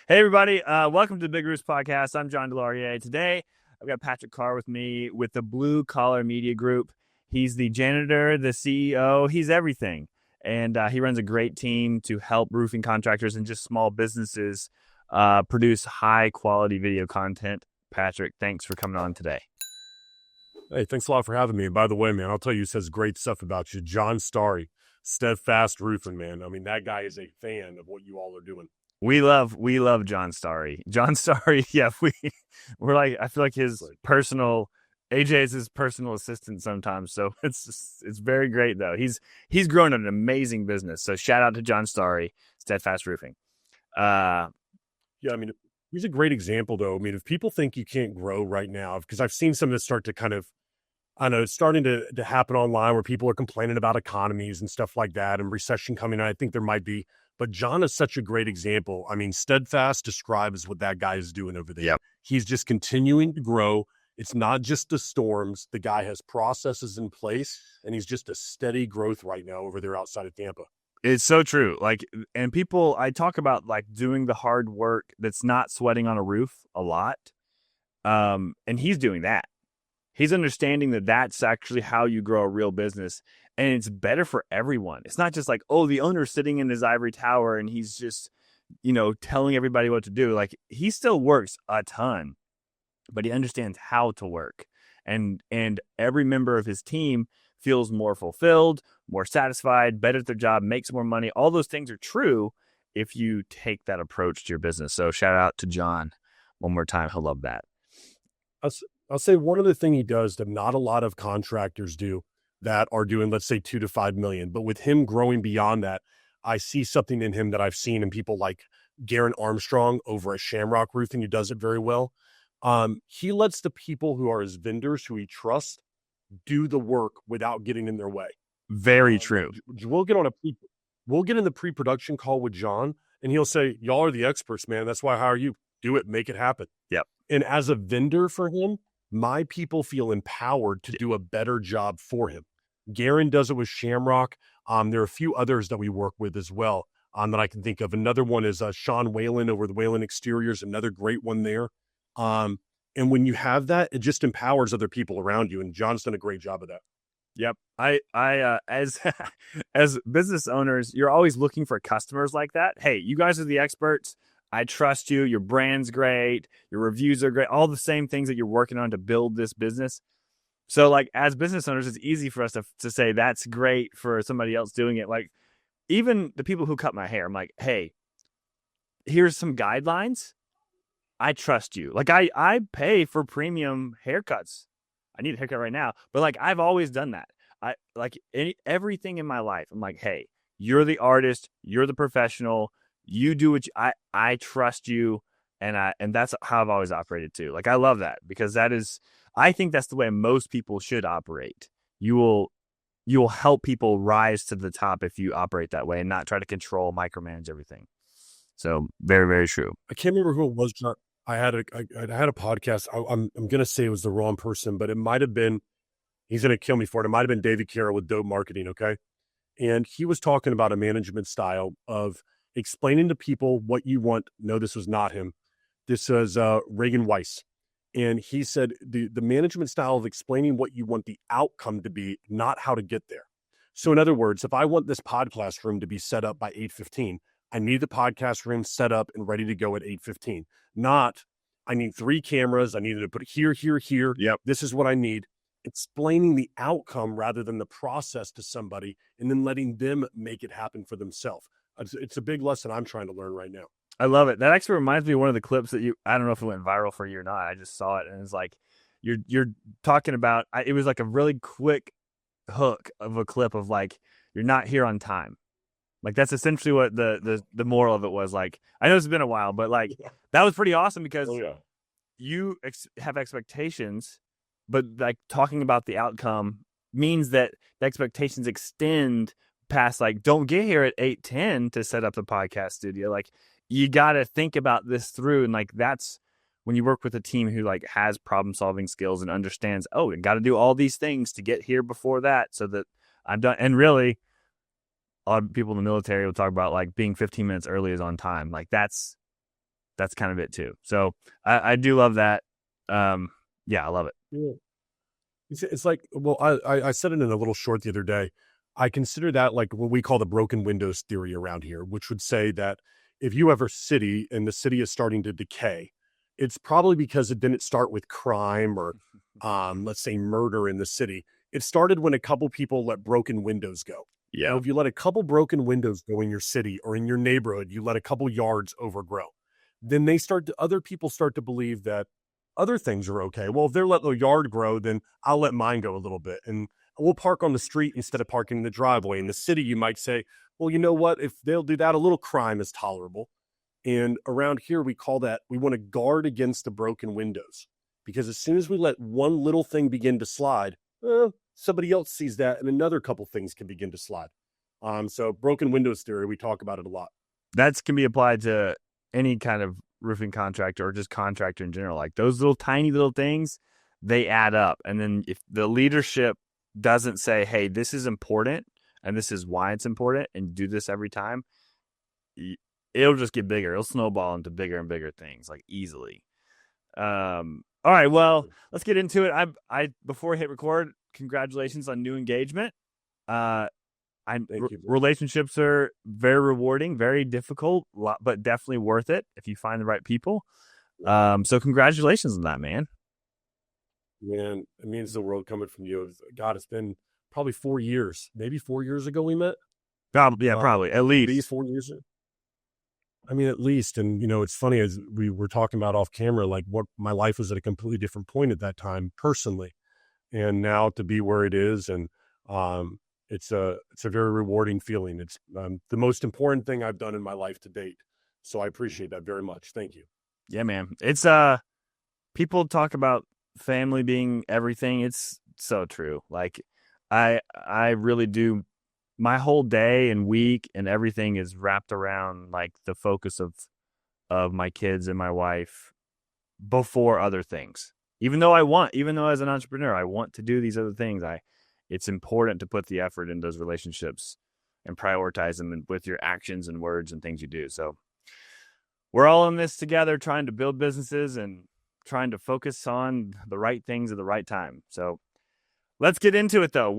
Hey, everybody. Welcome to the Big Roost Podcast. I'm John Delarier. Today, I've got Patrick Carr with me with the Blue Collar Media Group. He's the janitor, the CEO. He's everything. And he runs a great team to help roofing contractors and just small businesses produce high-quality video content. Patrick, thanks for coming on today. Hey, thanks a lot for having me. And by the way, man, I'll tell you, he says great stuff about you. John Starry, Steadfast Roofing, man. I mean, that guy is a fan of what you all are doing. We love John Starry. John Starry, yeah, we're like, I feel like his personal AJ is his personal assistant sometimes. So it's very great though. He's grown an amazing business. So shout out to John Starry, Steadfast Roofing. Yeah, I mean, he's a great example though. I mean, if people think you can't grow right now, because I've seen some of this start to kind of, I know it's starting to happen online where people are complaining about economies and stuff like that and recession coming. I think there might be, but John is such a great example. I mean, Steadfast describes what that guy is doing over there. Yep. He's just continuing to grow. It's not just the storms. The guy has processes in place, and he's just a steady growth right now over there outside of Tampa. It's so true. Like, and people, I talk about like doing the hard work that's not sweating on a roof a lot. And he's doing that. He's understanding that that's actually how you grow a real business, and it's better for everyone. It's not just like, oh, the owner's sitting in his ivory tower and he's just, telling everybody what to do. Like, he still works a ton, but he understands how to work, and every member of his team feels more fulfilled, more satisfied, better at their job, makes more money. All those things are true if you take that approach to your business. So shout out to John one more time. He'll love that. I'll say one other thing he does that not a lot of contractors do that are doing, let's say, 2 to 5 million. But with him growing beyond that, I see something in him that I've seen in people like Garen Armstrong over at Shamrock Roofing, who does it very well. He lets the people who are his vendors, who he trusts, do the work without getting in their way. Very true. We'll get in the pre-production call with John, and he'll say, y'all are the experts, man. That's why I hire you. Do it, make it happen. Yep. And as a vendor for him, my people feel empowered to do a better job for him. Garen does it with Shamrock. There are a few others that we work with as well that I can think of. Another one is Sean Whalen over the Whalen Exteriors, another great one there. And when you have that, it just empowers other people around you. And John's done a great job of that. Yep. I as business owners, you're always looking for customers like that. Hey, you guys are the experts. I trust you. Your brand's great. Your reviews are great. All the same things that you're working on to build this business. So like as business owners, it's easy for us to say that's great for somebody else doing it. Like even the people who cut my hair, I'm like, hey, here's some guidelines. I trust you. Like I pay for premium haircuts. I need a haircut right now, but like I've always done that. I like everything in my life. I'm like, hey, you're the artist. You're the professional. You do what I trust you, and that's how I've always operated too. Like I love that because I think that's the way most people should operate. You will help people rise to the top if you operate that way and not try to control, micromanage everything. So very, very true. I can't remember who it was, John. I had a podcast. I'm going to say it was the wrong person, but it might have been, he's going to kill me for it. It might've been David Carroll with Dope Marketing. Okay. And he was talking about a management style of explaining to people what you want. No, this was not him. This was Reagan Weiss. And he said the management style of explaining what you want the outcome to be, not how to get there. So in other words, if I want this podcast room to be set up by 8:15, I need the podcast room set up and ready to go at 8:15. Not, I need 3 cameras. I need to put it here, here, here. Yep. This is what I need. Explaining the outcome rather than the process to somebody and then letting them make it happen for themselves. It's a big lesson I'm trying to learn right now. I love it. That actually reminds me of one of the clips that I don't know if it went viral for you or not. I just saw it and it's like, you're talking about, it was like a really quick hook of a clip of like, you're not here on time. Like that's essentially what the moral of it was. Like, I know it's been a while, but like that was pretty awesome because you have expectations, but like talking about the outcome means that the expectations extend past like, don't get here at 8:10 to set up the podcast studio. Like you got to think about this through. And like, that's when you work with a team who like has problem solving skills and understands, oh, I got to do all these things to get here before that so that I'm done. And really, a lot of people in the military will talk about like being 15 minutes early is on time. Like that's that's kind of it too. So I do love that. Yeah, I love it. Yeah. It's like, well, I said it in a little short the other day. I consider that like what we call the broken windows theory around here, which would say that if you have a city and the city is starting to decay, it's probably because it didn't start with crime or, let's say, murder in the city. It started when a couple people let broken windows go. Yeah. So if you let a couple broken windows go in your city or in your neighborhood, you let a couple yards overgrow, then other people start to believe that other things are okay. Well, if they're letting the yard grow, then I'll let mine go a little bit. And we'll park on the street instead of parking in the driveway. In the city, you might say, well, you know what? If they'll do that, a little crime is tolerable. And around here, we call that, we want to guard against the broken windows. Because as soon as we let one little thing begin to slide, somebody else sees that and another couple things can begin to slide. So broken windows theory, we talk about it a lot. That can be applied to any kind of roofing contractor or just contractor in general. Like those little tiny little things, they add up. And then if the leadership doesn't say, hey, this is important and this is why it's important and do this every time, it'll just get bigger. It'll snowball into bigger and bigger things like easily. All right, well, let's get into it. I before I hit record, congratulations on new engagement. Relationships are very rewarding, very difficult, but definitely worth it if you find the right people. So congratulations on that, man. Man, it means the world coming from you. God, it's been probably 4 years. Maybe 4 years ago we met. Probably, yeah, probably at least. These 4 years. I mean, at least. And, it's funny as we were talking about off camera, like what my life was at a completely different point at that time personally. And now to be where it is. And it's a very rewarding feeling. It's the most important thing I've done in my life to date. So I appreciate that very much. Thank you. Yeah, man. It's people talk about family being everything. It's so true. Like I really do. My whole day and week and everything is wrapped around like the focus of my kids and my wife before other things. Even though as an entrepreneur, I want to do these other things. It's important to put the effort in those relationships and prioritize them with your actions and words and things you do. So we're all in this together, trying to build businesses and trying to focus on the right things at the right time. So let's get into it though.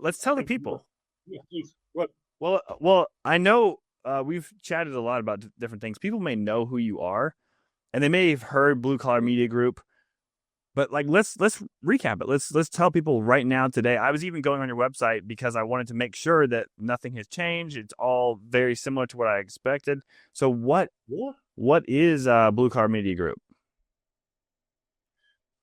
Let's tell the people. Yeah, please. What? Well, I know we've chatted a lot about different things. People may know who you are and they may have heard Blue Collar Media Group, but like, let's recap it. Let's tell people right now today. I was even going on your website because I wanted to make sure that nothing has changed. It's all very similar to what I expected. So what is Blue Collar Media Group?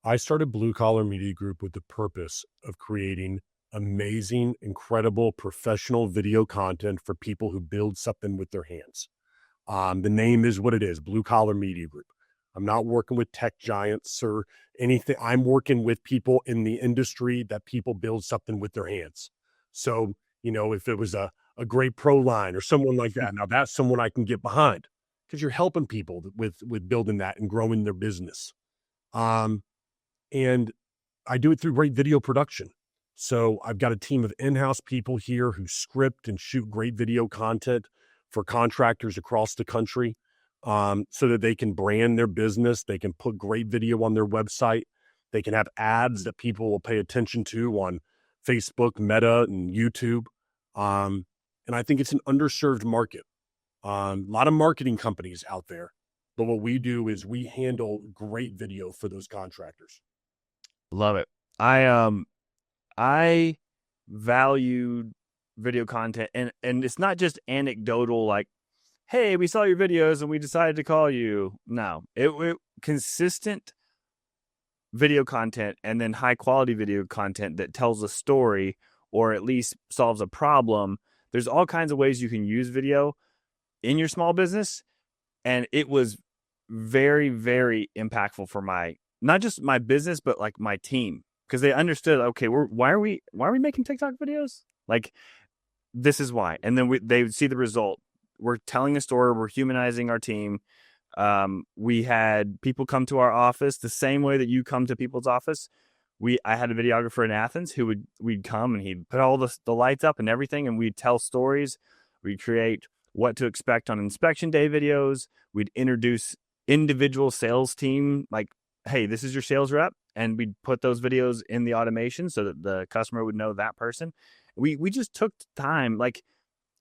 I started Blue Collar Media Group with the purpose of creating amazing, incredible, professional video content for people who build something with their hands. The name is what it is, Blue Collar Media Group. I'm not working with tech giants or anything. I'm working with people in the industry that people build something with their hands. So, if it was a great ProLine or someone like that, now that's someone I can get behind because you're helping people with building that and growing their business. And I do it through great video production. So I've got a team of in-house people here who script and shoot great video content for contractors across the country. So that they can brand their business. They can put great video on their website. They can have ads that people will pay attention to on Facebook, Meta, and YouTube. And I think it's an underserved market. A lot of marketing companies out there. But what we do is we handle great video for those contractors. Love it. I value video content and it's not just anecdotal like, hey, we saw your videos and we decided to call you. No, it consistent video content and then high quality video content that tells a story or at least solves a problem. There's all kinds of ways you can use video in your small business. And it was very, very impactful for not just my business, but like my team. Because they understood, okay, why are we making TikTok videos? Like, this is why. And then they would see the result. We're telling a story. We're humanizing our team. We had people come to our office the same way that you come to people's office. I had a videographer in Athens who we'd come and he'd put all the lights up and everything, and we'd tell stories. We'd create what to expect on inspection day videos. We'd introduce individual sales team, like, hey, this is your sales rep, and we'd put those videos in the automation so that the customer would know that person. We just took time, like,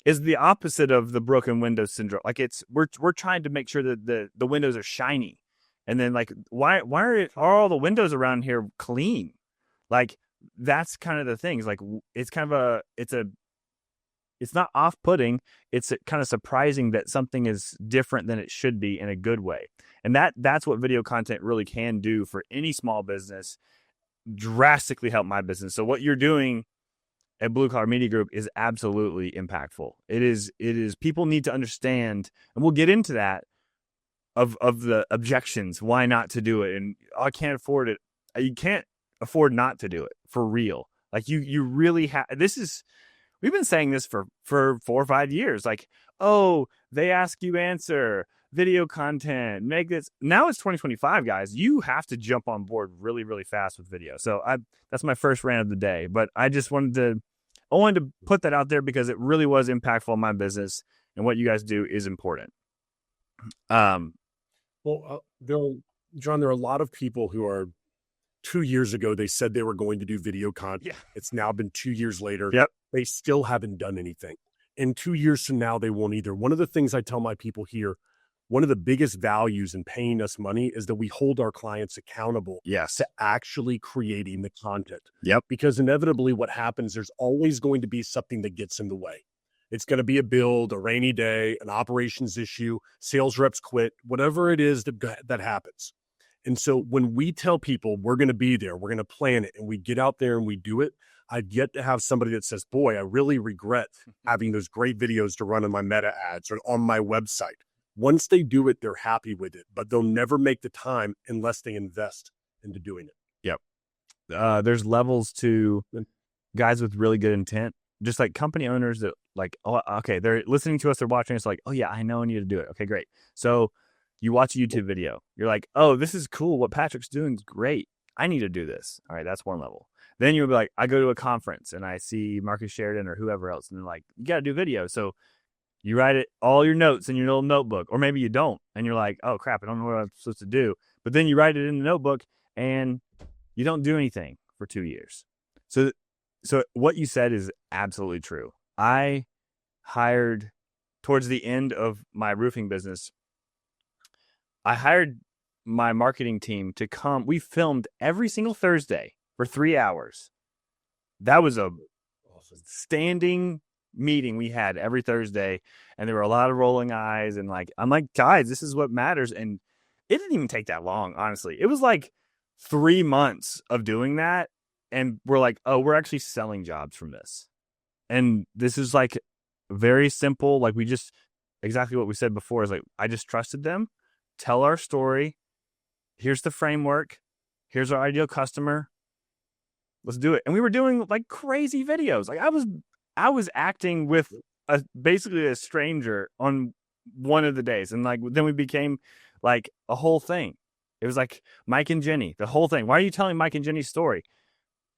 is the opposite of the broken window syndrome. Like, we're trying to make sure that the windows are shiny, and then like, why are all the windows around here clean? Like, that's kind of the thing. It's like, it's kind of it's not off-putting. It's kind of surprising that something is different than it should be in a good way. And that's what video content really can do for any small business. Drastically help my business. So what you're doing at Blue Collar Media Group is absolutely impactful. It is people need to understand, and we'll get into that, of the objections, why not to do it. And I can't afford it. You can't afford not to do it, for real. Like, you really have, we've been saying this for 4 or 5 years. Like, oh, they ask you answer, video content, make this. Now it's 2025, guys. You have to jump on board really, really fast with video. So that's my first rant of the day. But I just wanted to put that out there because it really was impactful on my business, and what you guys do is important. John, there are a lot of people who are, 2 years ago, they said they were going to do video content. Yeah. It's now been 2 years later. Yep. They still haven't done anything. And 2 years from now, they won't either. One of the things I tell my people here, one of the biggest values in paying us money is that we hold our clients accountable to actually creating the content. Yep. Because inevitably what happens, there's always going to be something that gets in the way. It's going to be a build, a rainy day, an operations issue, sales reps quit, whatever it is that happens. And so when we tell people we're going to be there, we're going to plan it, and we get out there and we do it, I've yet to have somebody that says, boy, I really regret having those great videos to run on my meta ads or on my website. Once they do it, they're happy with it, but they'll never make the time unless they invest into doing it. Yep. There's levels to guys with really good intent, just like company owners that, like, oh, okay, they're listening to us, they're watching us, like, oh yeah, I know I need to do it. Okay, great. So you watch a YouTube video, you're like, oh, this is cool. What Patrick's doing is great. I need to do this. All right, that's one level. Then you'll be like, I go to a conference and I see Marcus Sheridan or whoever else, and they're like, you got to do video. So you write it, all your notes in your little notebook, or maybe you don't, and you're like, oh crap, I don't know what I'm supposed to do. But then you write it in the notebook and you don't do anything for 2 years. So what you said is absolutely true. I hired, towards the end of my roofing business, I hired my marketing team to come. We filmed every single Thursday for 3 hours. That was a standing meeting we had every Thursday, and there were a lot of rolling eyes, and like, I'm like, guys, this is what matters. And it didn't even take that long, honestly. It was like 3 months of doing that, and we're like, oh, we're actually selling jobs from this. And this is like very simple. Like, we just, exactly what we said before, is like, I just trusted them. Tell our story. Here's the framework. Here's our ideal customer. Let's do it. And we were doing like crazy videos. Like, I was acting with basically a stranger on one of the days. And like, then we became like a whole thing. It was like Mike and Jenny, the whole thing. Why are you telling Mike and Jenny's story?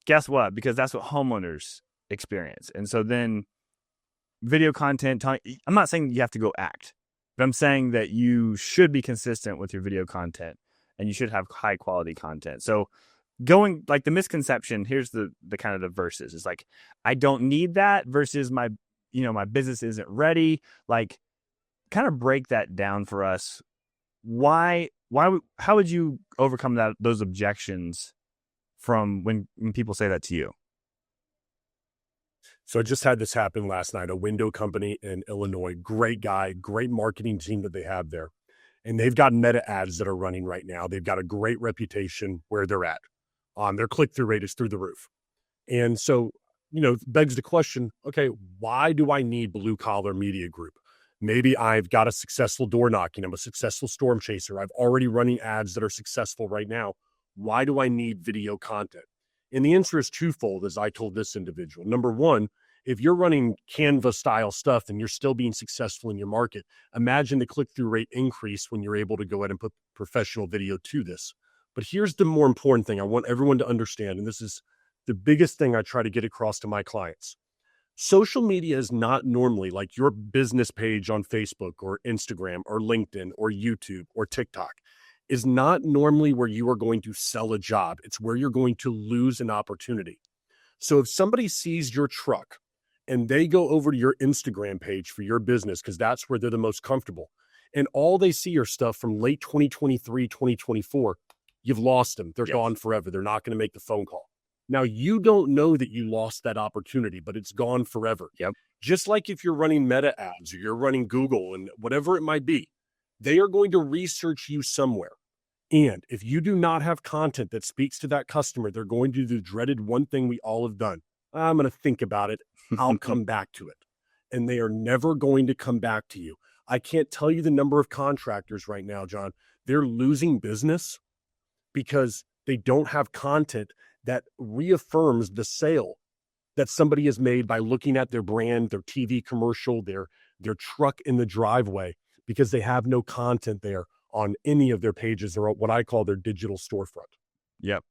Guess what? Because that's what homeowners experience. And so then video content, I'm not saying you have to go act, but I'm saying that you should be consistent with your video content, and you should have high quality content. So going, like, the misconception, here's the kind of the verses. It's like, I don't need that versus my business isn't ready. Like, kind of break that down for us. How would you overcome those objections from when people say that to you? So I just had this happen last night, a window company in Illinois, great guy, great marketing team that they have there. And they've got meta ads that are running right now. They've got a great reputation where they're at. Their click-through rate is through the roof. And so, begs the question, okay, why do I need Blue Collar Media Group? Maybe I've got a successful door knocking. I'm a successful storm chaser. I've already running ads that are successful right now. Why do I need video content? And the answer is twofold, as I told this individual. Number one, if you're running Canva style stuff and you're still being successful in your market, imagine the click-through rate increase when you're able to go ahead and put professional video to this. But here's the more important thing I want everyone to understand, and this is the biggest thing I try to get across to my clients. Social media is not normally like your business page on Facebook or Instagram or LinkedIn or YouTube or TikTok is not normally where you are going to sell a job. It's where you're going to lose an opportunity. So if somebody sees your truck and they go over to your Instagram page for your business, because that's where they're the most comfortable, and all they see are stuff from late 2023, 2024, you've lost them. They're gone forever. They're not going to make the phone call. Now, you don't know that you lost that opportunity, but it's gone forever. Yep. Just like if you're running Meta ads or you're running Google and whatever it might be, they are going to research you somewhere. And if you do not have content that speaks to that customer, they're going to do the dreaded one thing we all have done. I'm going to think about it. I'll come back to it. And they are never going to come back to you. I can't tell you the number of contractors right now, John. They're losing business because they don't have content that reaffirms the sale that somebody has made by looking at their brand, their TV commercial, their truck in the driveway, because they have no content there on any of their pages or what I call their digital storefront. Yep.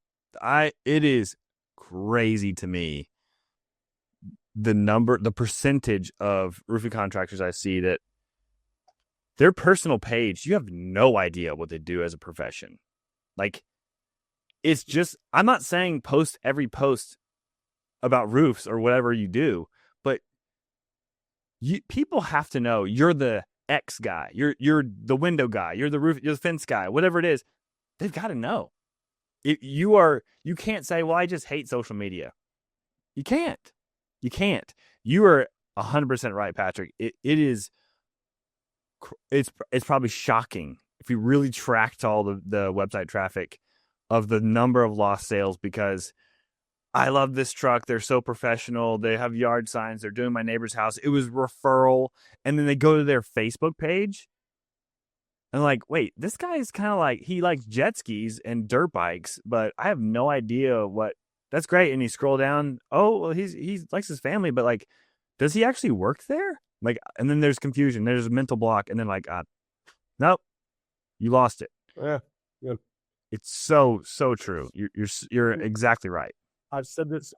It is crazy to me the percentage of roofing contractors I see that their personal page, you have no idea what they do as a profession. Like, it's just, I'm not saying post every post about roofs or whatever you do, but people have to know you're the X guy, you're the window guy, you're the fence guy, whatever it is. They've got to know. You can't say, well, I just hate social media. You can't. You are 100% right, Patrick. It's probably shocking if you really tracked all the website traffic of the number of lost sales because I love this truck. They're so professional. They have yard signs. They're doing my neighbor's house. It was referral. And then they go to their Facebook page and like, wait, this guy is kind of like, he likes jet skis and dirt bikes, but I have no idea what. That's great. And you scroll down. Oh, well, he likes his family, but like, does he actually work there? Like, and then there's confusion. There's a mental block. And then like, nope, you lost it. Yeah. It's so true. You're exactly right. I've said this,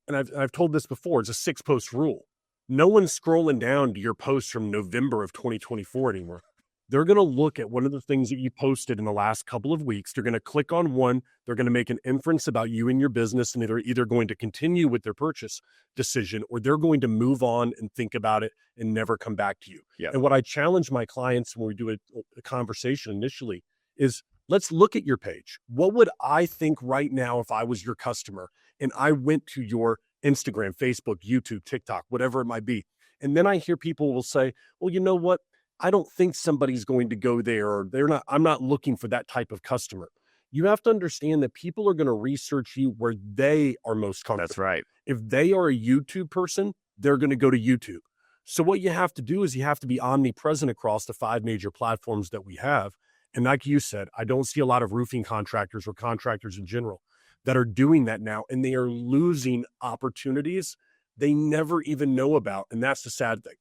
and I've told this before. It's a 6-post rule. No one's scrolling down to your post from November of 2024 anymore. They're going to look at one of the things that you posted in the last couple of weeks. They're going to click on one. They're going to make an inference about you and your business, and they're either going to continue with their purchase decision or they're going to move on and think about it and never come back to you. Yep. And what I challenge my clients when we do a conversation initially is, let's look at your page. What would I think right now if I was your customer and I went to your Instagram, Facebook, YouTube, TikTok, whatever it might be? And then I hear people will say, well, you know what? I don't think somebody's going to go there, or I'm not looking for that type of customer. You have to understand that people are going to research you where they are most comfortable. That's right. If they are a YouTube person, they're going to go to YouTube. So what you have to do is you have to be omnipresent across the 5 major platforms that we have. And like you said, I don't see a lot of roofing contractors or contractors in general that are doing that now, and they are losing opportunities they never even know about. And that's the sad thing.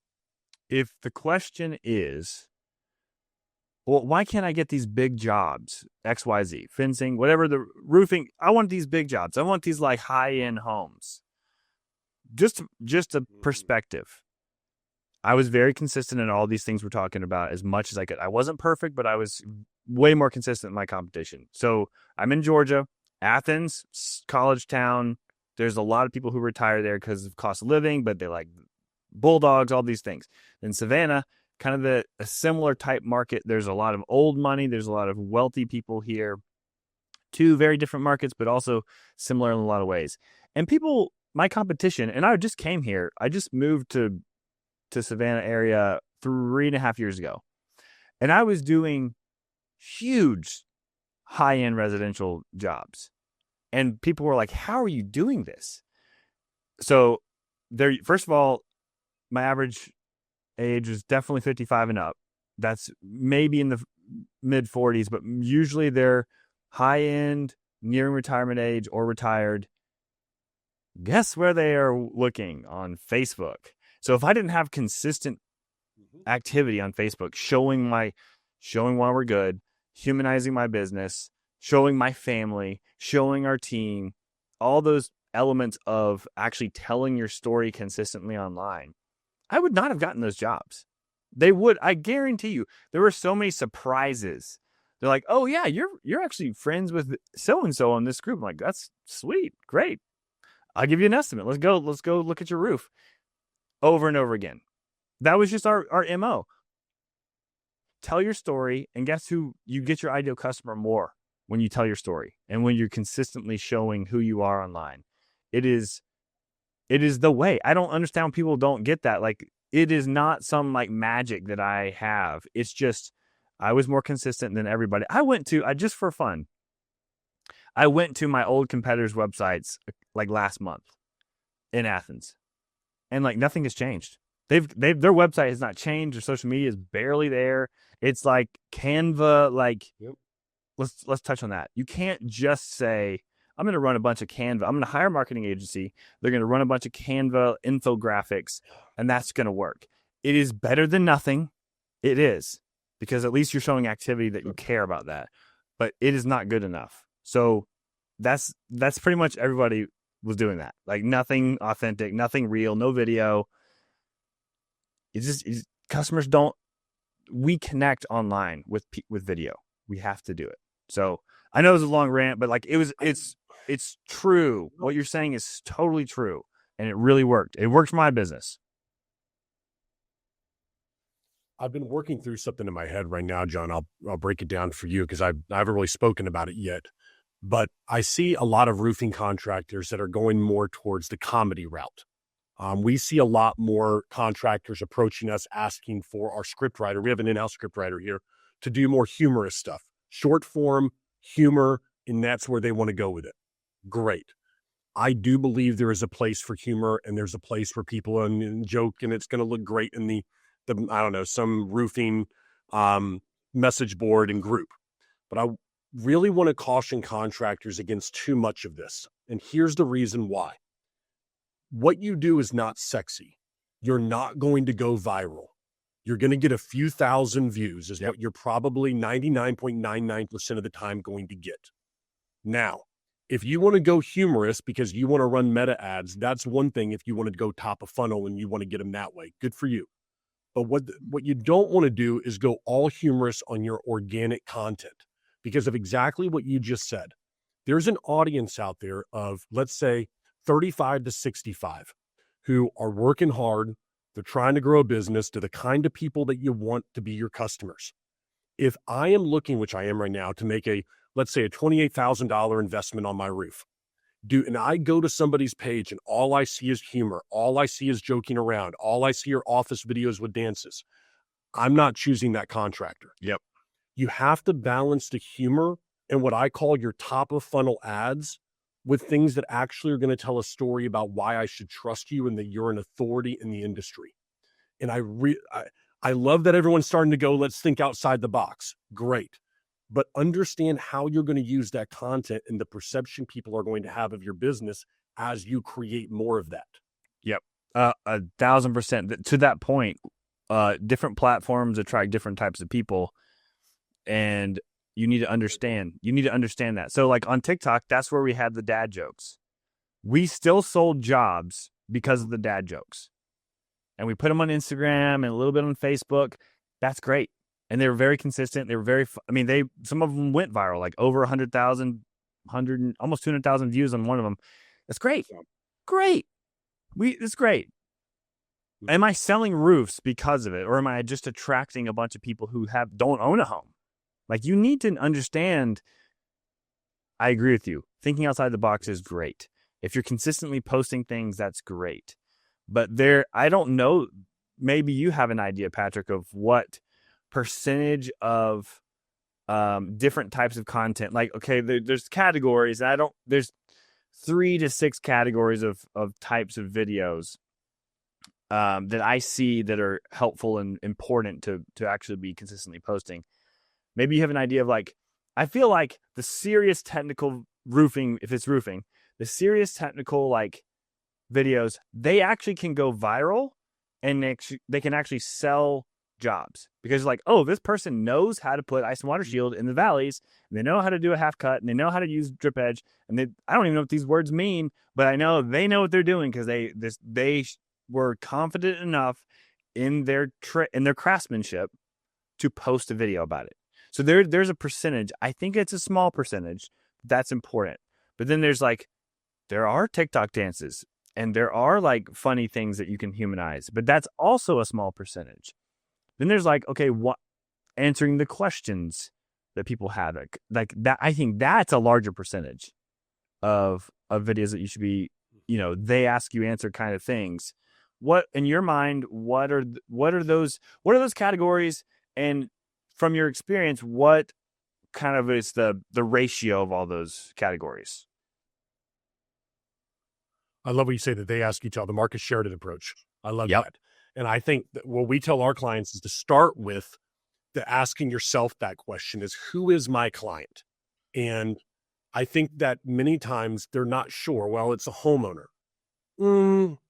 If the question is, well, why can't I get these big jobs, XYZ, fencing, whatever, the roofing, I want these big jobs. I want these like high-end homes. Just a perspective. I was very consistent in all these things we're talking about as much as I could. I wasn't perfect, but I was way more consistent in my competition. So I'm in Georgia, Athens, college town. There's a lot of people who retire there because of cost of living, but they like bulldogs, all these things. In Savannah, kind of a similar type market. There's a lot of old money. There's a lot of wealthy people here. 2 very different markets, but also similar in a lot of ways. And people, my competition, and I just came here. I just moved to Savannah area 3.5 years ago. And I was doing huge high-end residential jobs. And people were like, how are you doing this? So there, first of all, my average age is definitely 55 and up. That's maybe in the mid 40s, but usually they're high-end, nearing retirement age or retired. Guess where they are looking? On Facebook. So if I didn't have consistent activity on Facebook, showing why we're good, humanizing my business, showing my family, showing our team, all those elements of actually telling your story consistently online, I would not have gotten those jobs. They would, I guarantee you, there were so many surprises. They're like, oh yeah, you're actually friends with so and so on this group. I'm like, that's sweet, great. I'll give you an estimate. Let's go look at your roof. Over and over again. That was just our MO. Tell your story, and guess who? You get your ideal customer more when you tell your story and when you're consistently showing who you are online. It is the way. I don't understand when people don't get that. Like, it is not some like magic that I have. It's just I was more consistent than everybody. Just for fun, I went to my old competitors' websites like last month in Athens, and like nothing has changed. Their website has not changed. Their social media is barely there. It's like Canva. Like, Yep. let's touch on that. You can't just say, I'm going to run a bunch of Canva. I'm going to hire a marketing agency. They're going to run a bunch of Canva infographics, and that's going to work. It is better than nothing. It is, because at least you're showing activity that you care about that. But it is not good enough. So that's pretty much everybody was doing that. Like, nothing authentic, nothing real, no video. Customers don't. We connect online with video. We have to do it. So I know it was a long rant, but like it's true. What you're saying is totally true, and it really worked. It worked for my business. I've been working through something in my head right now, John. I'll break it down for you because I haven't really spoken about it yet. But I see a lot of roofing contractors that are going more towards the comedy route. We see a lot more contractors approaching us asking for our script writer. We have an in-house script writer here to do more humorous stuff, short form humor, and that's where they want to go with it. Great. I do believe there is a place for humor, and there's a place for people and joke, and it's going to look great in the I don't know, some roofing message board and group. But I really want to caution contractors against too much of this. And here's the reason why. What you do is not sexy. You're not going to go viral. You're going to get a few thousand views is what you're probably 99.99% of the time going to get. Now, if you want to go humorous because you want to run meta ads, that's one thing. If you want to go top of funnel and you want to get them that way, good for you. But what you don't want to do is go all humorous on your organic content because of exactly what you just said. There's an audience out there of, let's say, 35 to 65 who are working hard. They're trying to grow a business. They're the kind of people that you want to be your customers. If I am looking, which I am right now, to make let's say a $28,000 investment on my roof, and I go to somebody's page and all I see is humor, all I see is joking around, all I see are office videos with dances, I'm not choosing that contractor. Yep. You have to balance the humor and what I call your top of funnel ads with things that actually are going to tell a story about why I should trust you and that you're an authority in the industry. And I love that everyone's starting to go, let's think outside the box. Great. But understand how you're going to use that content and the perception people are going to have of your business as you create more of that. Yep. 1,000%. To that point, different platforms attract different types of people, and you need to understand that. So like on TikTok, that's where we had the dad jokes. We still sold jobs because of the dad jokes. And we put them on Instagram and a little bit on Facebook. That's great. And they were very consistent. They were some of them went viral, like over 100,000, almost 200,000 views on one of them. That's great. Great. It's great. Am I selling roofs because of it? Or am I just attracting a bunch of people who don't own a home? Like, you need to understand. I agree with you. Thinking outside the box is great. If you're consistently posting things, that's great. But I don't know, maybe you have an idea, Patrick, of what percentage of different types of content. Like, okay, there's categories. There's 3 to 6 categories of types of videos that I see that are helpful and important to actually be consistently posting. Maybe you have an idea of, like, I feel like the serious technical roofing, if it's roofing, the serious technical like videos, they actually can go viral, and they can actually sell jobs, because like, oh, this person knows how to put ice and water shield in the valleys, and they know how to do a half cut, and they know how to use drip edge, and I don't even know what these words mean, but I know they know what they're doing because they were confident enough in their craftsmanship to post a video about it. So there's a percentage. I think it's a small percentage that's important. But then there are TikTok dances, and there are like funny things that you can humanize, but that's also a small percentage. Then there's like, okay, what answering the questions that people have, like that. I think that's a larger percentage of videos that you should be, they ask you answer kind of things. What in your mind? What are those categories? And from your experience, what kind of is the ratio of all those categories? I love what you say that they ask each other, the market shared approach. I love that. And I think that what we tell our clients is to start with the asking yourself that question is, who is my client? And I think that many times they're not sure. Well, it's a homeowner.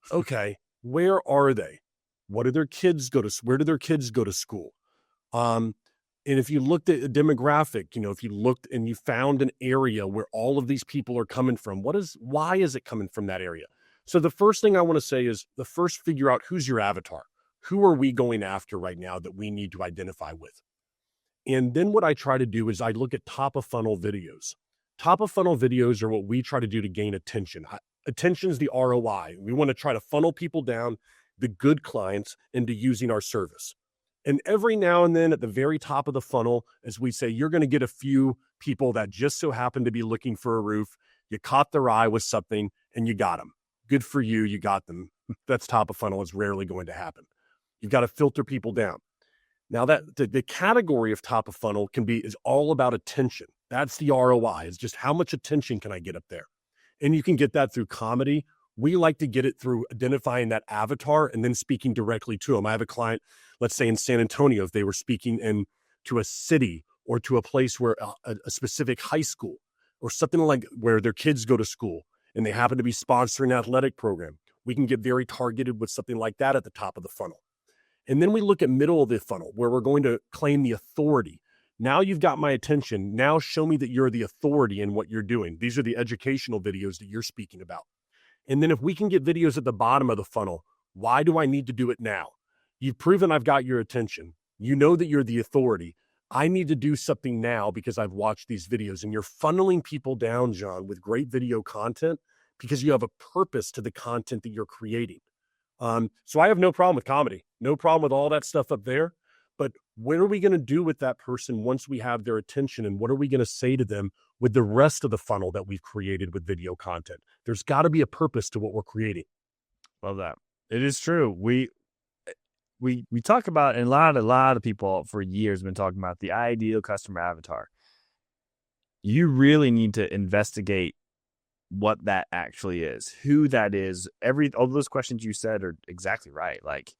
Okay. Where are they? What do their kids go to? Where do their kids go to school? And if you looked at a demographic, if you looked and you found an area where all of these people are coming from, why is it coming from that area? So the first thing I want to say is figure out who's your avatar. Who are we going after right now that we need to identify with? And then what I try to do is I look at top of funnel videos. Top of funnel videos are what we try to do to gain attention. Attention is the ROI. We want to try to funnel people down, the good clients, into using our service. And every now and then at the very top of the funnel, as we say, you're going to get a few people that just so happen to be looking for a roof. You caught their eye with something and you got them. Good for you. You got them. That's top of funnel. It's rarely going to happen. You've got to filter people down. Now that the category of top of funnel is all about attention. That's the ROI. It's just how much attention can I get up there? And you can get that through comedy. We like to get it through identifying that avatar and then speaking directly to them. I have a client, let's say in San Antonio, if they were speaking to a city or to a place where a specific high school or something like where their kids go to school and they happen to be sponsoring an athletic program, we can get very targeted with something like that at the top of the funnel. And then we look at middle of the funnel where we're going to claim the authority. Now you've got my attention. Now show me that you're the authority in what you're doing. These are the educational videos that you're speaking about. And then if we can get videos at the bottom of the funnel, why do I need to do it now? You've proven I've got your attention. You know that you're the authority. I need to do something now because I've watched these videos. And you're funneling people down, John, with great video content because you have a purpose to the content that you're creating. So I have no problem with comedy, no problem with all that stuff up there. But what are we going to do with that person once we have their attention? And what are we going to say to them with the rest of the funnel that we've created with video content? There's got to be a purpose to what we're creating. Love that. It is true. We talk about, and a lot of people for years have been talking about the ideal customer avatar. You really need to investigate what that actually is, who that is. All those questions you said are exactly right. Like,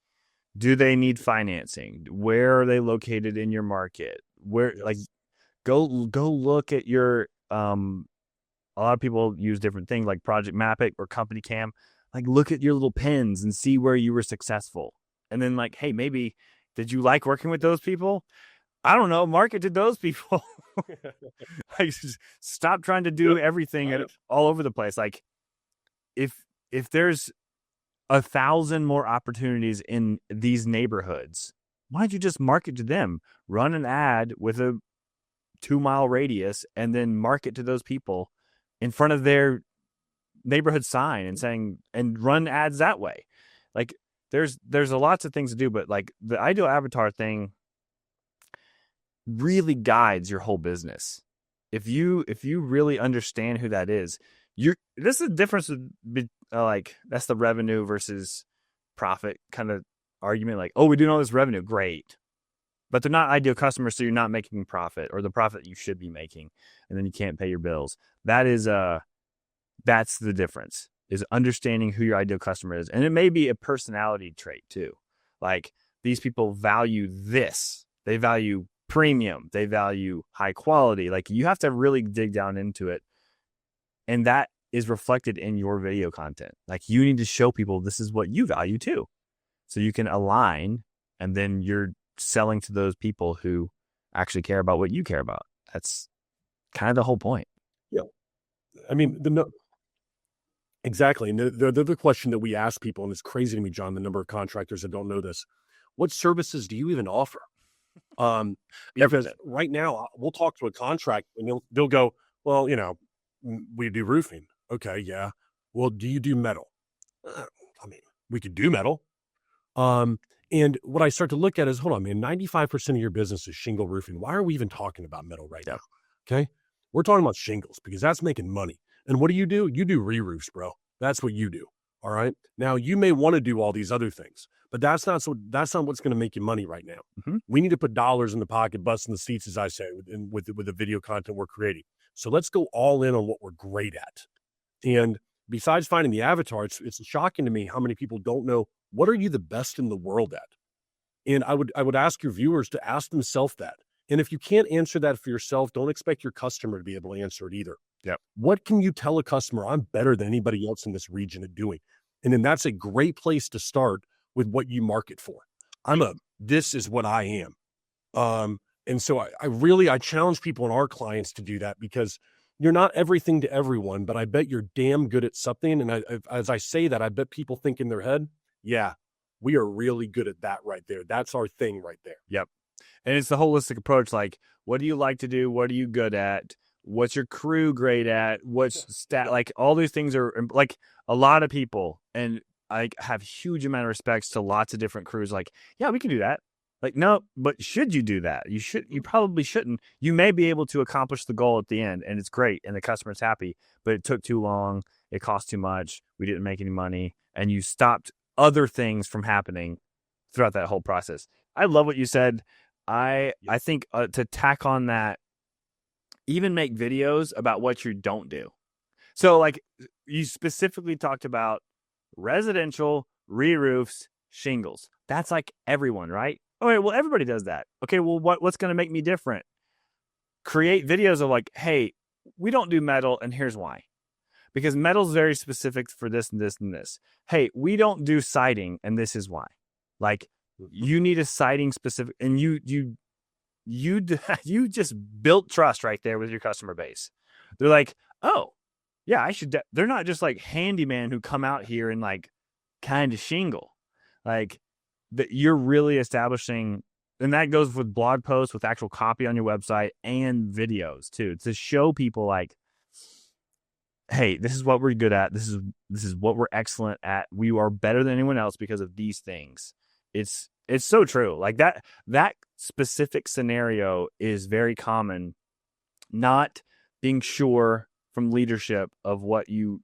do they need financing? Where are they located in your market? Where, yes. Like, go look at your, a lot of people use different things like Project Mapic or Company Cam. Like, look at your little pins and see where you were successful. And then like, hey, maybe, did you like working with those people? I don't know, market to those people. Like, stop trying to do everything all over the place. Like, if there's 1,000 more opportunities in these neighborhoods, why don't you just market to them? Run an ad with a 2-mile radius and then market to those people in front of their neighborhood sign and run ads that way. Like, there's a lots of things to do, but like the ideal avatar thing really guides your whole business. If you really understand who that is, this is the difference with like, that's the revenue versus profit kind of argument. Like, oh, we're doing all this revenue, great, but they're not ideal customers, so you're not making profit or the profit you should be making, and then you can't pay your bills. That's the difference, is understanding who your ideal customer is. And it may be a personality trait too. Like, these people value this. They value premium. They value high quality. Like, you have to really dig down into it. And that is reflected in your video content. Like, you need to show people this is what you value too. So you can align, and then you're selling to those people who actually care about what you care about. That's kind of the whole point. Yeah. I mean, exactly. And the other question that we ask people, and it's crazy to me, John, the number of contractors that don't know this, what services do you even offer? Because right now we'll talk to a contract and they'll go, well, we do roofing. Okay. Yeah. Well, do you do metal? I mean, we could do metal. And what I start to look at is, hold on, man, 95% of your business is shingle roofing. Why are we even talking about metal right now? Okay. We're talking about shingles because that's making money. And what do? You do re-roofs, bro. That's what you do. All right. Now you may want to do all these other things, but that's not what's going to make you money right now. Mm-hmm. We need to put dollars in the pocket, butts in the seats, as I say, with the video content we're creating. So let's go all in on what we're great at. And besides finding the avatar, it's shocking to me how many people don't know what are you the best in the world at. And I would ask your viewers to ask themselves that. And if you can't answer that for yourself, don't expect your customer to be able to answer it either. Yep. What can you tell a customer I'm better than anybody else in this region at doing? And then that's a great place to start with what you market for. This is what I am. And so I challenge people and our clients to do that because you're not everything to everyone, but I bet you're damn good at something. And as I say that, I bet people think in their head, yeah, we are really good at that right there. That's our thing right there. Yep. And it's the holistic approach. Like, what do you like to do? What are you good at? What's your crew great at? What's like all these things are like a lot of people. And I have huge amount of respects to lots of different crews. Like, yeah, we can do that. Like, no, but should you do that? You probably shouldn't. You may be able to accomplish the goal at the end and it's great and the customer's happy, but it took too long. It cost too much. We didn't make any money and you stopped other things from happening throughout that whole process. I love what you said. I think to tack on that, even make videos about what you don't do. So like you specifically talked about residential, re-roofs, shingles. That's like everyone, right? All right, well, everybody does that. Okay, well, what's going to make me different? Create videos of like, hey, we don't do metal, and here's why. Because metal's very specific for this and this and this. Hey, we don't do siding, and this is why. Like, you need a siding specific, and you just built trust right there with your customer base. They're like, oh, yeah, I should. They're not just like handyman who come out here and like kind of shingle. Like, that you're really establishing, and that goes with blog posts, with actual copy on your website and videos too, to show people like, hey, this is what we're good at. This is what we're excellent at. We are better than anyone else because of these things. It's so true. Like that specific scenario is very common. Not being sure from leadership of what you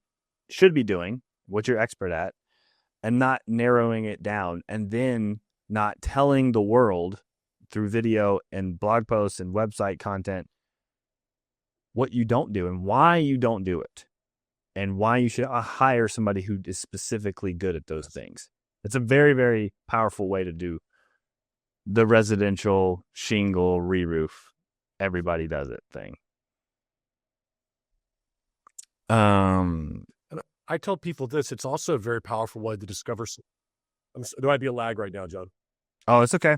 should be doing, what you're expert at, and not narrowing it down, and then not telling the world through video and blog posts and website content what you don't do and why you don't do it and why you should hire somebody who is specifically good at those things. It's a very, very powerful way to do the residential shingle re-roof. Everybody does it thing. I tell people this, it's also a very powerful way to discover. There might be a lag right now, John. Oh, it's okay.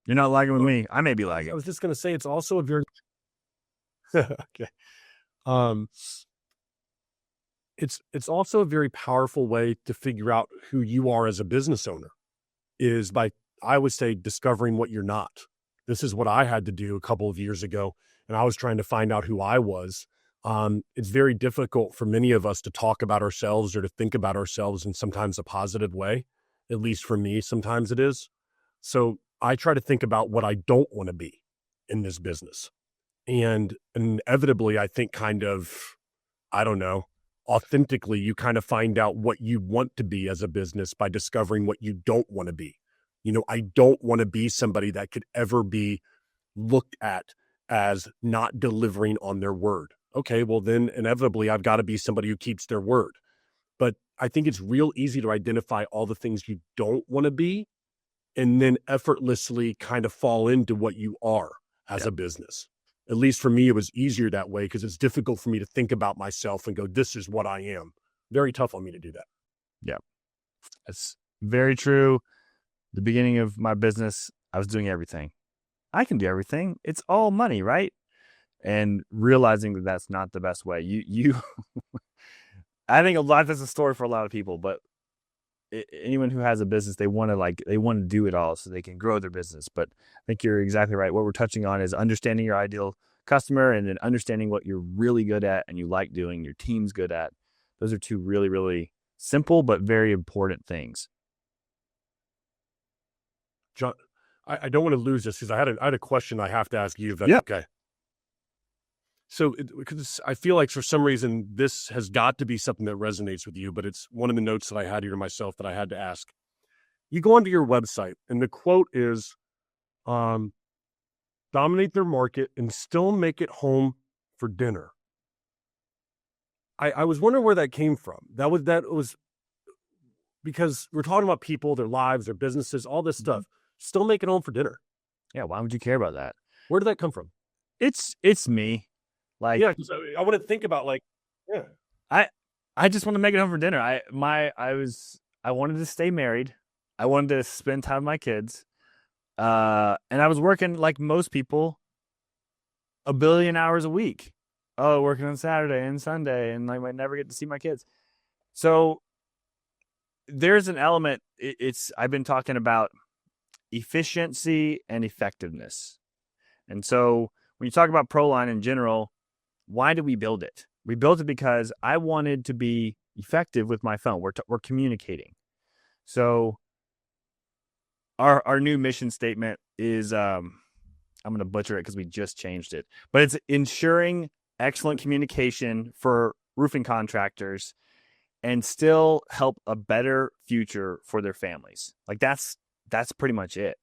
You're not lagging with me. I may be lagging. I was just going to say, it's also a very, okay. It's also a very powerful way to figure out who you are as a business owner is by, I would say, discovering what you're not. This is what I had to do a couple of years ago. And I was trying to find out who I was. It's very difficult for many of us to talk about ourselves or to think about ourselves in sometimes a positive way. At least for me, sometimes it is. So I try to think about what I don't want to be in this business. And inevitably, I think kind of, I don't know, authentically, you kind of find out what you want to be as a business by discovering what you don't want to be. I don't want to be somebody that could ever be looked at as not delivering on their word. Okay, well then inevitably I've got to be somebody who keeps their word. But I think it's real easy to identify all the things you don't want to be and then effortlessly kind of fall into what you are as a business. At least for me, it was easier that way because it's difficult for me to think about myself and go, this is what I am. Very tough on me to do that. Yeah, that's very true. The beginning of my business, I was doing everything. I can do everything. It's all money, right? And realizing that that's not the best way. I think that's a story for a lot of people, but anyone who has a business, they want to do it all so they can grow their business. But I think you're exactly right. What we're touching on is understanding your ideal customer and then understanding what you're really good at and you like doing, your team's good at. Those are two really, really simple but very important things. John, I don't want to lose this because I had a question I have to ask you. If that's okay. So, because I feel like for some reason this has got to be something that resonates with you, but it's one of the notes that I had here to myself that I had to ask. You go onto your website, and the quote is, "Dominate their market and still make it home for dinner." I was wondering where that came from. That was because we're talking about people, their lives, their businesses, all this stuff. Still make it home for dinner. Yeah, why would you care about that? Where did that come from? It's me. Like, yeah, I want to think about I just want to make it home for dinner. I wanted to stay married. I wanted to spend time with my kids. And I was working like most people, 1 billion hours a week. Oh, working on Saturday and Sunday, and I might never get to see my kids. So there's an element. I've been talking about efficiency and effectiveness. And so when you talk about ProLine in general, why did we build it? We built it because I wanted to be effective with my phone. We're communicating. So our new mission statement is, I'm going to butcher it because we just changed it, but it's ensuring excellent communication for roofing contractors and still help a better future for their families. Like that's pretty much it.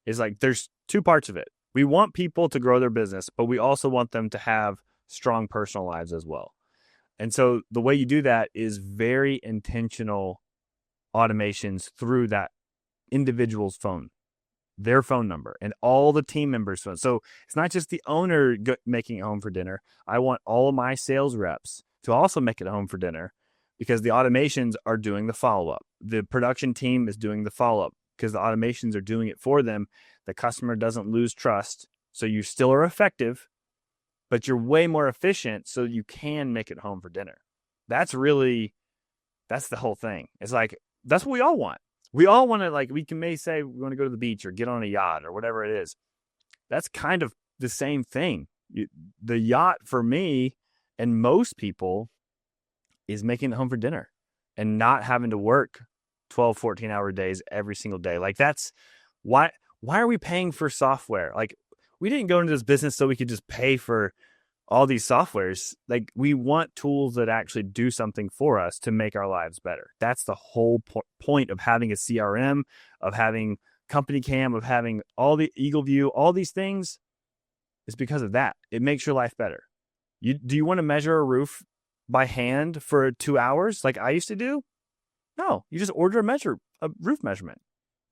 It's like there's two parts of it. We want people to grow their business, but we also want them to have strong personal lives as well. And so the way you do that is very intentional automations through that individual's phone, their phone number, and all the team members' phones. So it's not just the owner making it home for dinner. I want all of my sales reps to also make it home for dinner because the automations are doing the follow-up. The production team is doing the follow-up because the automations are doing it for them. The customer doesn't lose trust. So you still are effective, but you're way more efficient so you can make it home for dinner. That's the whole thing. It's like, that's what we all want. We all want to, like, we may say we want to go to the beach or get on a yacht or whatever it is. That's kind of the same thing. The yacht for me and most people is making it home for dinner and not having to work 12, 14-hour days every single day. Like that's why are we paying for software? Like we didn't go into this business so we could just pay for all these softwares. Like we want tools that actually do something for us to make our lives better. That's the whole point of having a CRM, of having Company Cam, of having all the Eagle View, all these things is because of that. It makes your life better. Do you want to measure a roof by hand for 2 hours like I used to do? No, you just order a roof measurement.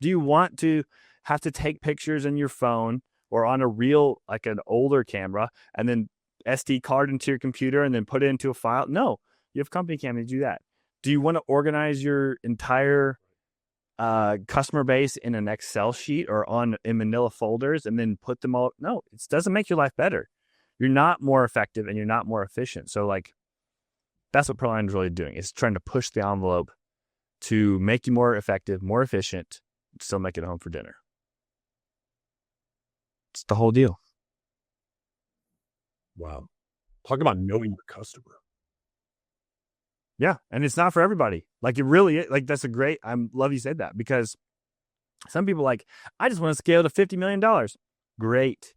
Do you want to have to take pictures in your phone or on a reel, like an older camera, and then SD card into your computer and then put it into a file? No, you have Company Cam to do that. Do you want to organize your entire customer base in an Excel sheet or in Manila folders and then put them all? No, it doesn't make your life better. You're not more effective and you're not more efficient. So like, that's what ProLine is really doing. It's trying to push the envelope to make you more effective, more efficient, still make it home for dinner. It's the whole deal. Wow. Talk about knowing your customer. Yeah. And it's not for everybody. Like it really, like that's I love you said that because some people like, I just want to scale to $50 million. Great.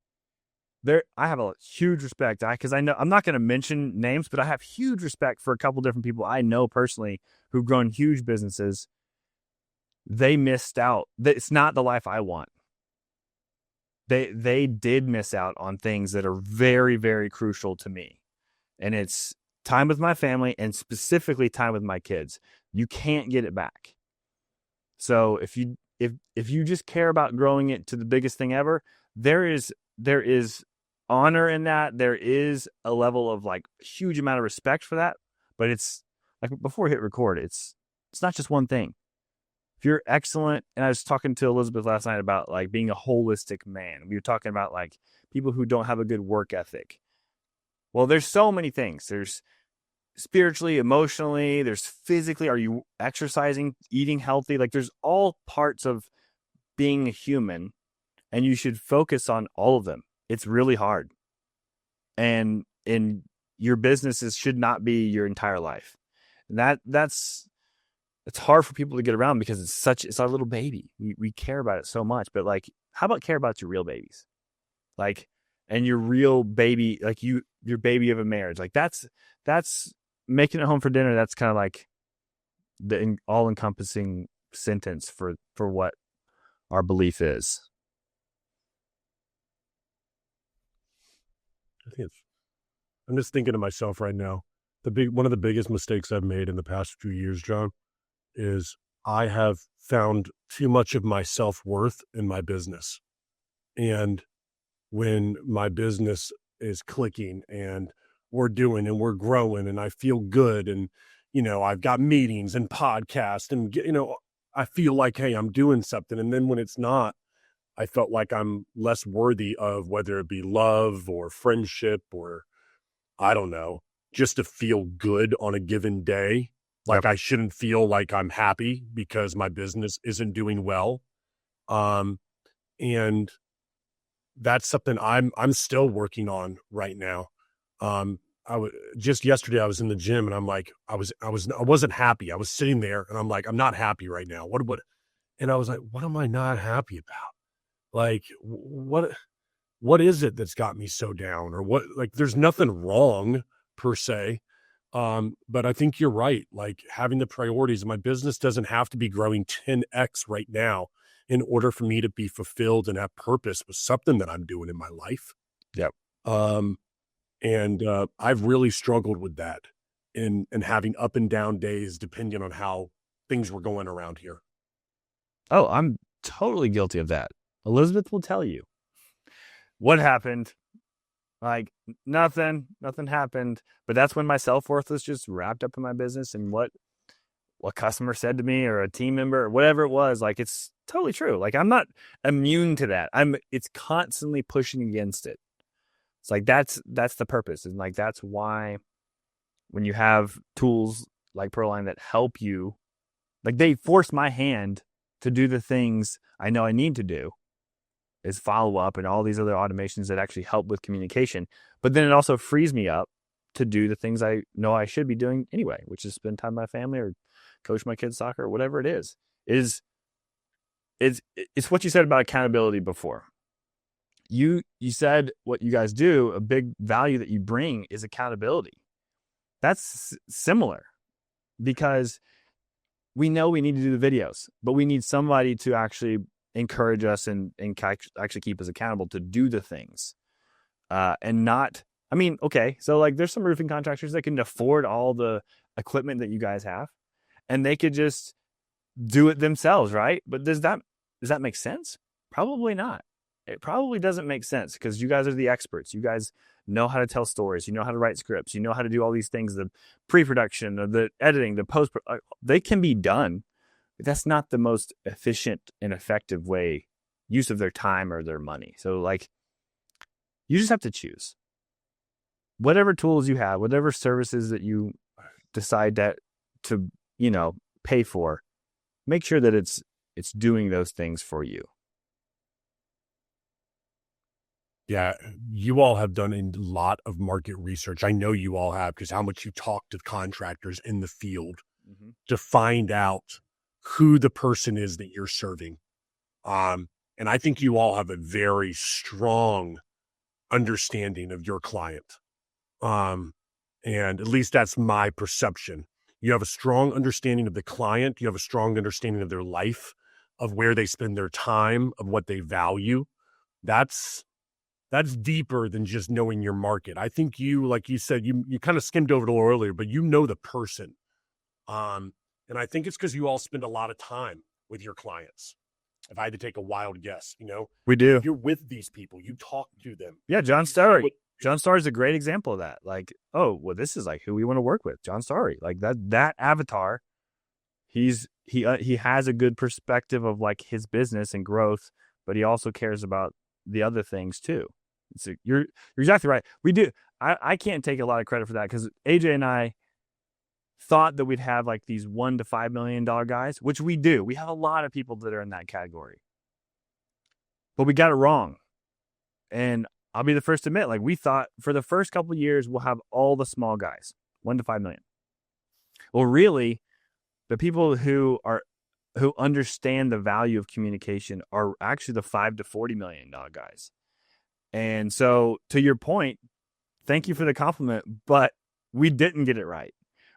I have a huge respect because I know I'm not going to mention names, but I have huge respect for a couple different people I know personally who've grown huge businesses. They missed out. It's not the life I want. They did miss out on things that are very, very crucial to me. And it's time with my family and specifically time with my kids. You can't get it back. So if you just care about growing it to the biggest thing ever, there is honor in that. There is a level of like huge amount of respect for that, but it's like before we hit record, it's not just one thing. if you're excellent, and I was talking to Elizabeth last night about like being a holistic man. We were talking about like people who don't have a good work ethic. Well, there's so many things. There's spiritually, emotionally, there's physically. Are you exercising, eating healthy? Like there's all parts of being a human, and you should focus on all of them. It's really hard. And your businesses should not be your entire life. And it's hard for people to get around because it's our little baby. We care about it so much, but like, how about care about your real babies? Like, and your real baby, like your baby of a marriage. Like that's making it home for dinner. That's kind of like the all encompassing sentence for what our belief is. I'm just thinking to myself right now, one of the biggest mistakes I've made in the past few years, John, is I have found too much of my self-worth in my business. And when my business is clicking and we're growing and I feel good and, I've got meetings and podcasts and, I feel like, hey, I'm doing something. And then when it's not, I felt like I'm less worthy of whether it be love or friendship or I don't know, just to feel good on a given day. Like I shouldn't feel like I'm happy because my business isn't doing well. And that's something I'm still working on right now. Just yesterday I was in the gym and I'm like, I wasn't happy. I was sitting there and I'm like, I'm not happy right now. And I was like, what am I not happy about? Like, what is it that's got me so down or what, like, there's nothing wrong per se. But I think you're right. Like having the priorities, my business doesn't have to be growing 10x right now in order for me to be fulfilled and have purpose with something that I'm doing in my life. Yep. And I've really struggled with that and having up and down days depending on how things were going around here. Oh, I'm totally guilty of that. Elizabeth will tell you what happened. Like nothing happened, but that's when my self-worth was just wrapped up in my business and what customer said to me or a team member or whatever it was. Like, it's totally true. Like, I'm not immune to that. It's constantly pushing against it. It's like, that's the purpose. And like, that's why when you have tools like ProLine that help you, like they force my hand to do the things I know I need to do, is follow up and all these other automations that actually help with communication. But then it also frees me up to do the things I know I should be doing anyway, which is spend time with my family or coach my kids soccer or whatever it is. It's what you said about accountability before. You said what you guys do, a big value that you bring is accountability. That's similar because we know we need to do the videos, but we need somebody to actually encourage us and actually keep us accountable to do the things. And not, I mean, okay, so like there's some roofing contractors that can afford all the equipment that you guys have and they could just do it themselves, right? But does that make sense? Probably not. It probably doesn't make sense because you guys are the experts. You guys know how to tell stories. You know how to write scripts. You know how to do all these things, the pre-production, the editing, the post, they can be done. But that's not the most efficient and effective use of their time or their money. So like, you just have to choose whatever tools you have, whatever services that you decide to pay for, make sure that it's doing those things for you. Yeah, you all have done a lot of market research. I know you all have because how much you talk to contractors in the field to find out who the person is that you're serving. And I think you all have a very strong understanding of your client. And at least that's my perception. You have a strong understanding of the client. You have a strong understanding of their life, of where they spend their time, of what they value. That's deeper than just knowing your market. I think you, like you said, you kind of skimmed over it a little earlier, but you know the person. And I think it's because you all spend a lot of time with your clients. If I had to take a wild guess, we do. You're with these people. You talk to them. Yeah, John Starry. John Starry is a great example of that. Like, oh, well, this is like who we want to work with. John Starry. Like that avatar, He has a good perspective of like his business and growth, but he also cares about the other things too. So you're exactly right. We do. I can't take a lot of credit for that because AJ and I thought that we'd have like these $1 to $5 million guys, which we do. We have a lot of people that are in that category, but we got it wrong. And I'll be the first to admit, like we thought for the first couple of years we'll have all the small guys, 1 to 5 million. Well, really, the people who understand the value of communication are actually the $5 to $40 million guys. And so, to your point, thank you for the compliment, but we didn't get it right.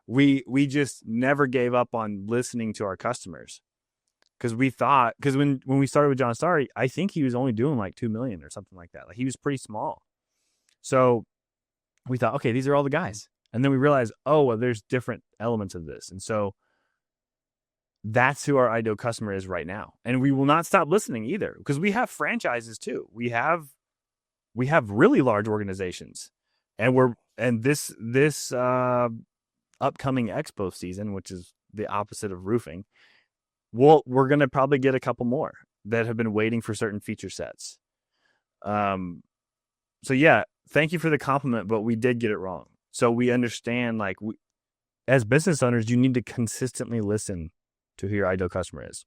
We just never gave up on listening to our customers because when we started with John Starry, I think he was only doing like 2 million or something like that. Like he was pretty small. So we thought, okay, these are all the guys. And then we realized, oh, well, there's different elements of this. And so that's who our ideal customer is right now. And we will not stop listening either because we have franchises too. We have really large organizations. And this upcoming expo season, which is the opposite of roofing, we're going to probably get a couple more that have been waiting for certain feature sets. So yeah, thank you for the compliment, but we did get it wrong. So we understand, like, as business owners, you need to consistently listen to who your ideal customer is.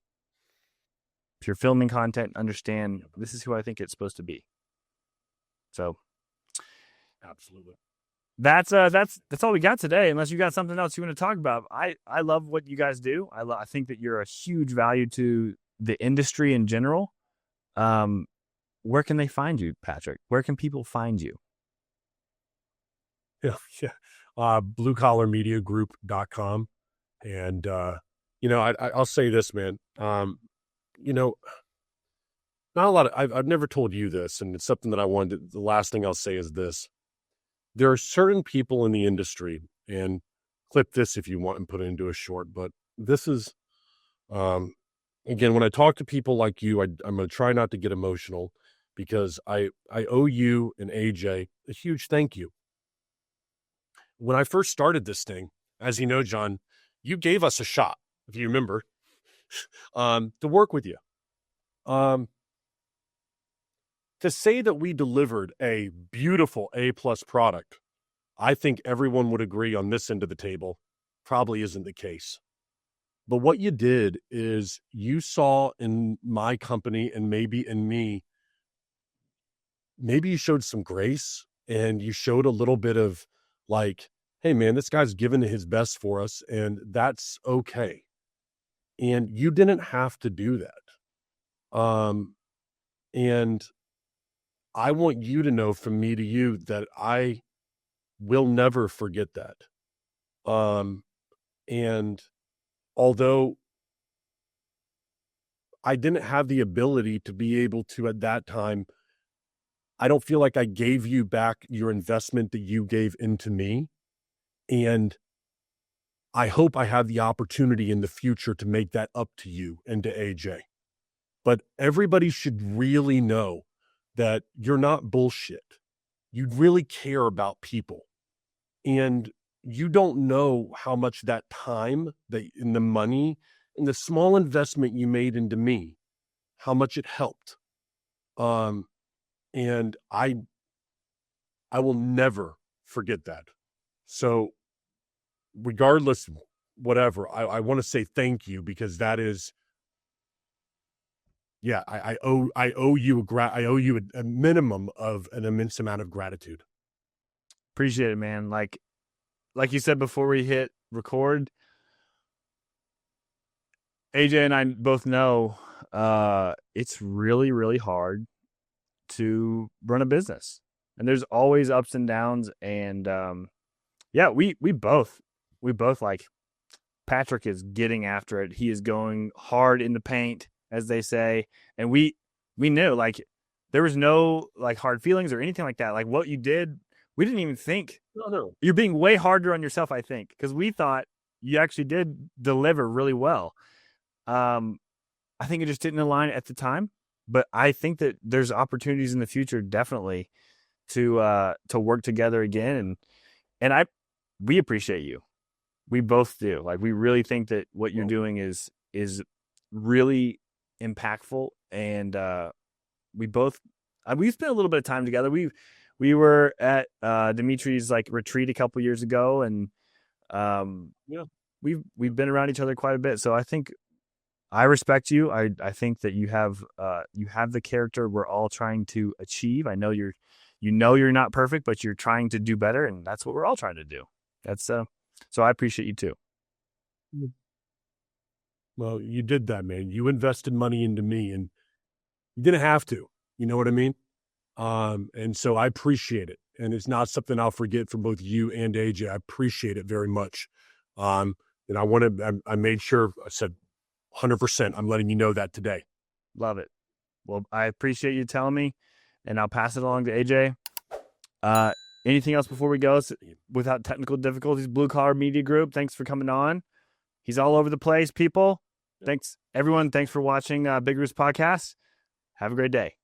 If you're filming content, understand this is who I think it's supposed to be. So absolutely. That's all we got today. Unless you got something else you want to talk about. I love what you guys do. I think that you're a huge value to the industry in general. Where can they find you, Patrick? Where can people find you? Yeah. bluecollarmediagroup.com. And, I'll say this, man. Not a lot of, I've never told you this, and it's something that the last thing I'll say is this. There are certain people in the industry, and clip this if you want and put it into a short, but this is, again, when I talk to people like you, I'm going to try not to get emotional because I owe you and AJ a huge thank you. When I first started this thing, as you know, John, you gave us a shot, if you remember, to work with you. To say that we delivered a beautiful A+ product, I think everyone would agree on this end of the table, probably isn't the case. But what you did is you saw in my company and maybe in me, maybe you showed some grace and you showed a little bit of like, hey man, this guy's giving his best for us and that's okay. And you didn't have to do that. And I want you to know from me to you that I will never forget that. And although I didn't have the ability to be able to at that time, I don't feel like I gave you back your investment that you gave into me. And I hope I have the opportunity in the future to make that up to you and to AJ. But everybody should really know that you're not bullshit. You really care about people. And you don't know how much that time, and the money, and the small investment you made into me, how much it helped. And I will never forget that. So regardless, whatever, I want to say thank you because that is, yeah, I owe you a minimum of an immense amount of gratitude. Appreciate it, man. Like you said before we hit record, AJ and I both know it's really, really hard to run a business, and there's always ups and downs. And yeah, we both like Patrick is getting after it. He is going hard in the paint, as they say. And we knew like there was no like hard feelings or anything like that. Like what you did, we didn't even think. No. You're being way harder on yourself, I think, because we thought you actually did deliver really well. I think it just didn't align at the time, but I think that there's opportunities in the future definitely to work together again. And we appreciate you. We both do. Like, we really think that what you're Well, doing is really impactful, and we both we spent a little bit of time together. We were at Dimitri's like retreat a couple years ago, and um, yeah. we've been around each other quite a bit. So I think I respect you. I think that you have the character we're all trying to achieve. I know you're not perfect, but you're trying to do better, and that's what we're all trying to do. That's so I appreciate you too. Well, you did that, man. You invested money into me, and you didn't have to. You know what I mean? And so I appreciate it. And it's not something I'll forget from both you and AJ. I appreciate it very much. And I made sure I said 100%. I'm letting you know that today. Love it. Well, I appreciate you telling me, and I'll pass it along to AJ. Anything else before we go? Without technical difficulties, Blue Collar Media Group, thanks for coming on. He's all over the place, people. Thanks, everyone. Thanks for watching Big Roost Podcast. Have a great day.